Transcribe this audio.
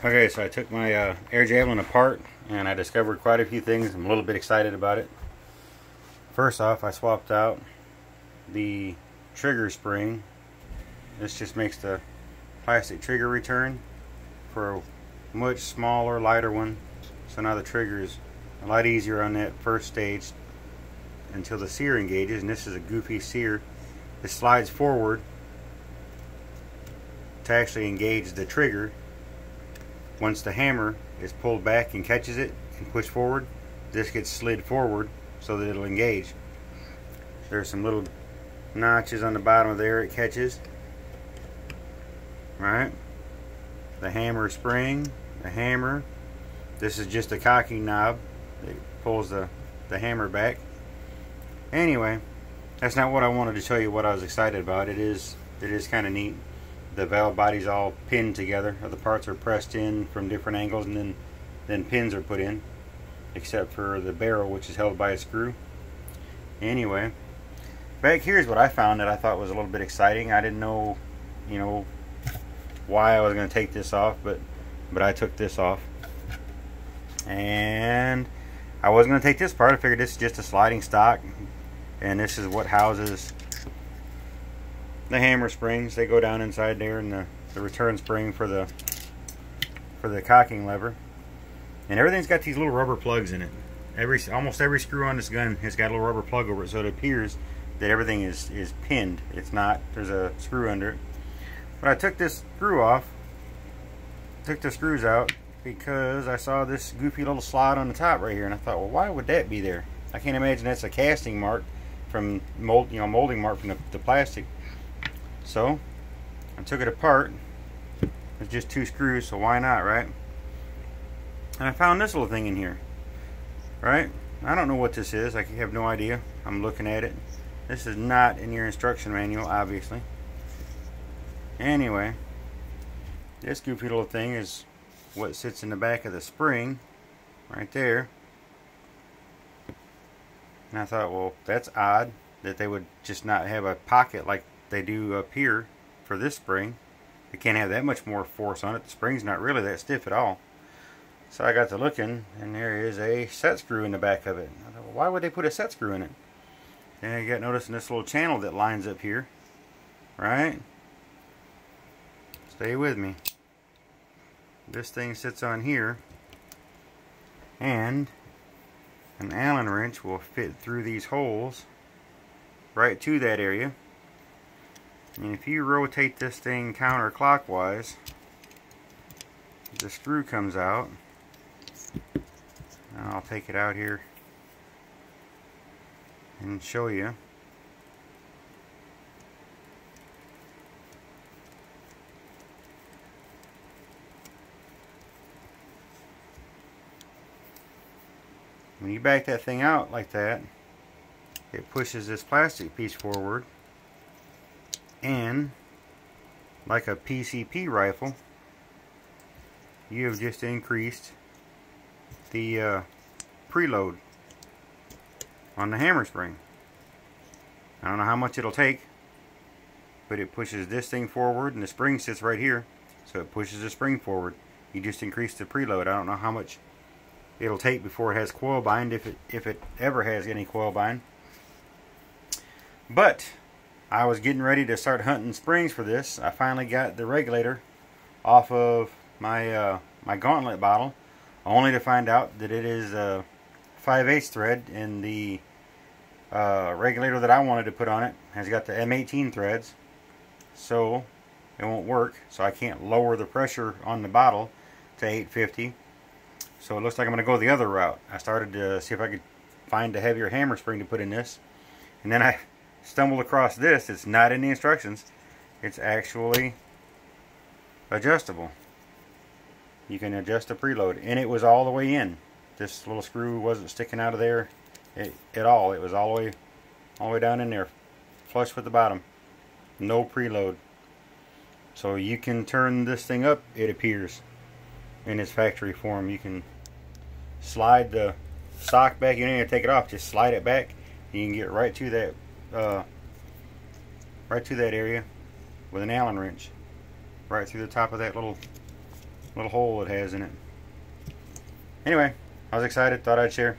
Okay, so I took my Air Javelin apart and I discovered quite a few things. I'm a little bit excited about it. First off, I swapped out the trigger spring. This just makes the plastic trigger return for a much smaller, lighter one. So now the trigger is a lot easier on that first stage until the sear engages, and this is a goofy sear. It slides forward to actually engage the trigger. Once the hammer is pulled back and catches it and pushed forward, this gets slid forward so that it'll engage. There's some little notches on the bottom of there it catches. Right? The hammer spring, the hammer. This is just a cocking knob that pulls the hammer back. Anyway, that's not what I wanted to show you what I was excited about. It is kind of neat. The valve body's all pinned together, or the parts are pressed in from different angles, and then pins are put in, except for the barrel, which is held by a screw. Anyway, back here's what I found that I thought was a little bit exciting. I didn't know, why I was going to take this off, but I took this off. And I wasn't going to take this part. I figured this is just a sliding stock, and this is what houses the hammer springs. They go down inside there, and the return spring for the cocking lever. And everything's got these little rubber plugs in it. Almost every screw on this gun has got a little rubber plug over it, so it appears that everything is pinned. It's not. There's a screw under it. But I took this screw off, took the screws out, because I saw this goofy little slot on the top right here, and I thought, well, why would that be there? I can't imagine that's a casting mark from molding mark from the plastic. So I took it apart. It's just two screws, so why not, right? And I found this little thing in here, right? I don't know what this is. I have no idea. I'm looking at it. This is not in your instruction manual, obviously. Anyway, this goofy little thing is what sits in the back of the spring right there. And I thought, well, that's odd that they would just not have a pocket like they do up here for this spring. They can't have that much more force on it. The spring's not really that stiff at all. So I got to looking, and there is a set screw in the back of it. I thought, well, why would they put a set screw in it? And you got noticing this little channel that lines up here, right? Stay with me. This thing sits on here, and an Allen wrench will fit through these holes right to that area. And if you rotate this thing counterclockwise, the screw comes out. I'll take it out here and show you. When you back that thing out like that, it pushes this plastic piece forward, and like a PCP rifle, you have just increased the preload on the hammer spring. I don't know how much it'll take, but it pushes this thing forward, and the spring sits right here, so it pushes the spring forward. You just increased the preload. I don't know how much it'll take before it has coil bind, if it ever has any coil bind. But I was getting ready to start hunting springs for this. I finally got the regulator off of my my gauntlet bottle, only to find out that it is a 5/8 thread, and the regulator that I wanted to put on it has got the M18 threads, so it won't work. So I can't lower the pressure on the bottle to 850. So it looks like I'm going to go the other route. I started to see if I could find a heavier hammer spring to put in this, and then I stumbled across this. It's not in the instructions. It's actually adjustable. You can adjust the preload, and it was all the way in. This little screw wasn't sticking out of there at all. It was all the way down in there, flush with the bottom. No preload. So you can turn this thing up, it appears, in its factory form. You can slide the stock back. You don't even take it off, just slide it back, and you can get right to that area with an Allen wrench, right through the top of that little little hole it has in it. Anyway, I was excited, thought I'd share.